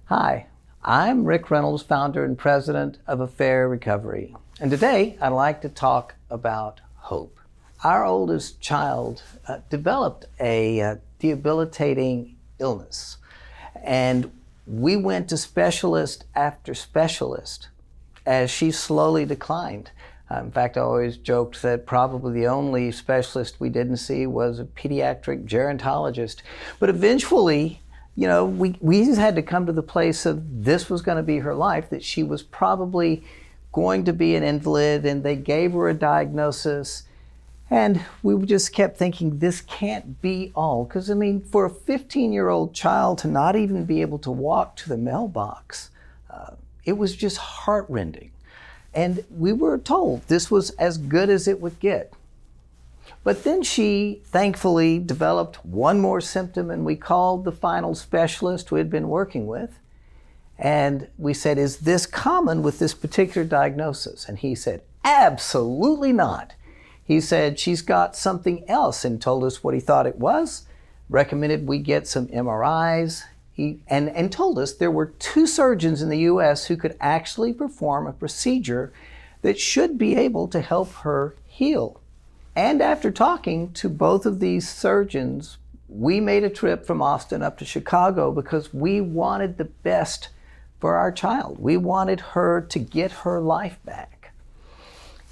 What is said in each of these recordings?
Hi, I'm Rick Reynolds, founder and president of Affair Recovery. And today I'd like to talk about hope. Our oldest child developed a debilitating illness, and we went to specialist after specialist as she slowly declined. In fact, I always joked that probably the only specialist we didn't see was a pediatric gerontologist. But eventually, we just had to come to the place of this was going to be her life, that she was probably going to be an invalid, and they gave her a diagnosis. And we just kept thinking, this can't be all. Because, for a 15-year-old child to not even be able to walk to the mailbox, it was just heart-rending. And we were told this was as good as it would get. But then she thankfully developed one more symptom, and we called the final specialist we had been working with. And we said, is this common with this particular diagnosis? And he said, absolutely not. He said, she's got something else, and told us what he thought it was, recommended we get some MRIs, and told us there were 2 surgeons in the U.S. who could actually perform a procedure that should be able to help her heal. And after talking to both of these surgeons, we made a trip from Austin up to Chicago because we wanted the best for our child. We wanted her to get her life back.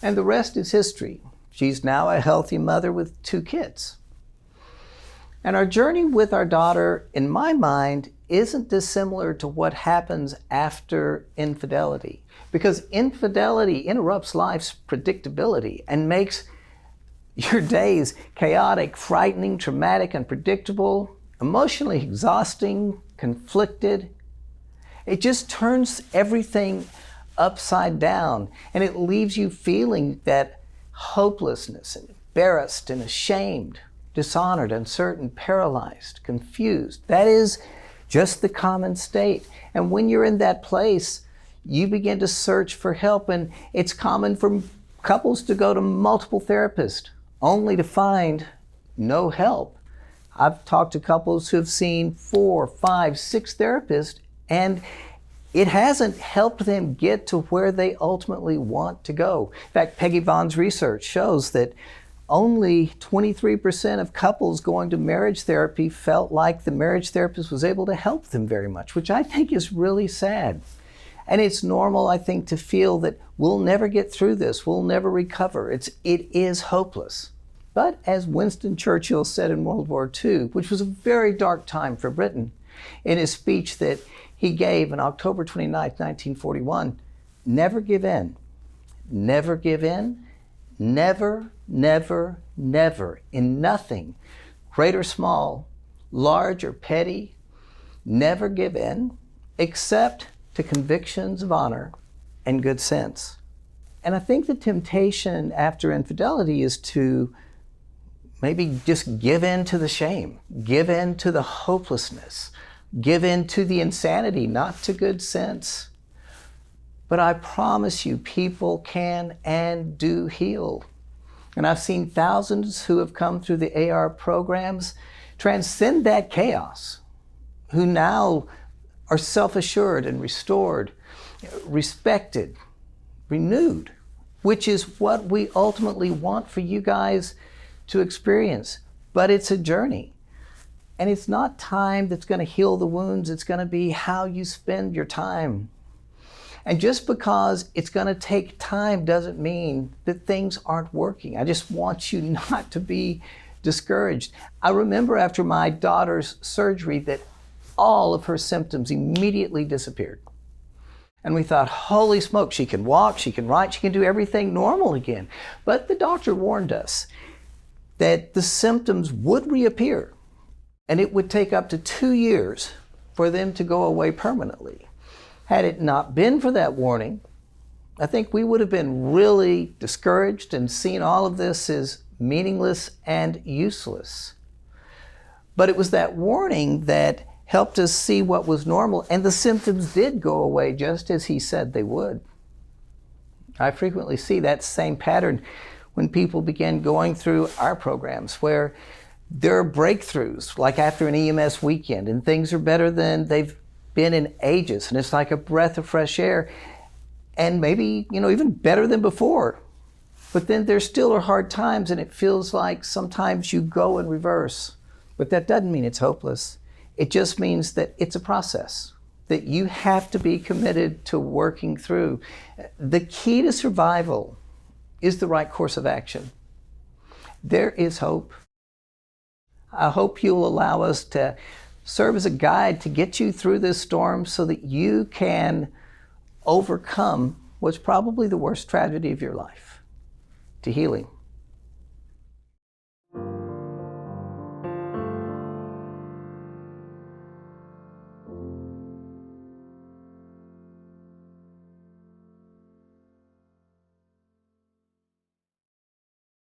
And the rest is history. She's now a healthy mother with 2 kids. And our journey with our daughter, in my mind, isn't dissimilar to what happens after infidelity. Because infidelity interrupts life's predictability and makes your days chaotic, frightening, traumatic, unpredictable, emotionally exhausting, conflicted. It just turns everything upside down, and it leaves you feeling that hopelessness, and embarrassed and ashamed, dishonored, uncertain, paralyzed, confused. That is just the common state. And when you're in that place, you begin to search for help, and it's common for couples to go to multiple therapists only to find no help. I've talked to couples who have seen 4, 5, 6 therapists, and it hasn't helped them get to where they ultimately want to go. In fact, Peggy Vaughn's research shows that only 23% of couples going to marriage therapy felt like the marriage therapist was able to help them very much, which I think is really sad. And it's normal, I think, to feel that we'll never get through this, we'll never recover. It is hopeless. But as Winston Churchill said in World War II, which was a very dark time for Britain, in his speech that he gave on October 29, 1941, never give in. Never give in. Never, never, never, in nothing, great or small, large or petty, never give in, except to convictions of honor and good sense. And I think the temptation after infidelity is to maybe just give in to the shame, give in to the hopelessness, give in to the insanity, not to good sense. But I promise you, people can and do heal. And I've seen thousands who have come through the AR programs transcend that chaos, who now are self-assured and restored, respected, renewed, which is what we ultimately want for you guys to experience. But it's a journey. And it's not time that's going to heal the wounds. It's going to be how you spend your time. And just because it's going to take time doesn't mean that things aren't working. I just want you not to be discouraged. I remember after my daughter's surgery that all of her symptoms immediately disappeared. And we thought, holy smoke, she can walk, she can write, she can do everything normal again. But the doctor warned us that the symptoms would reappear, and it would take up to 2 years for them to go away permanently. Had it not been for that warning, I think we would have been really discouraged and seen all of this as meaningless and useless. But it was that warning that helped us see what was normal, and the symptoms did go away just as he said they would. I frequently see that same pattern when people begin going through our programs, where there are breakthroughs, like after an EMS weekend, and things are better than they've been in ages, and it's like a breath of fresh air, and maybe, even better than before. But then there still are hard times, and it feels like sometimes you go in reverse. But that doesn't mean it's hopeless. It just means that it's a process that you have to be committed to working through. The key to survival is the right course of action. There is hope. I hope you'll allow us to serve as a guide to get you through this storm so that you can overcome what's probably the worst tragedy of your life, to healing.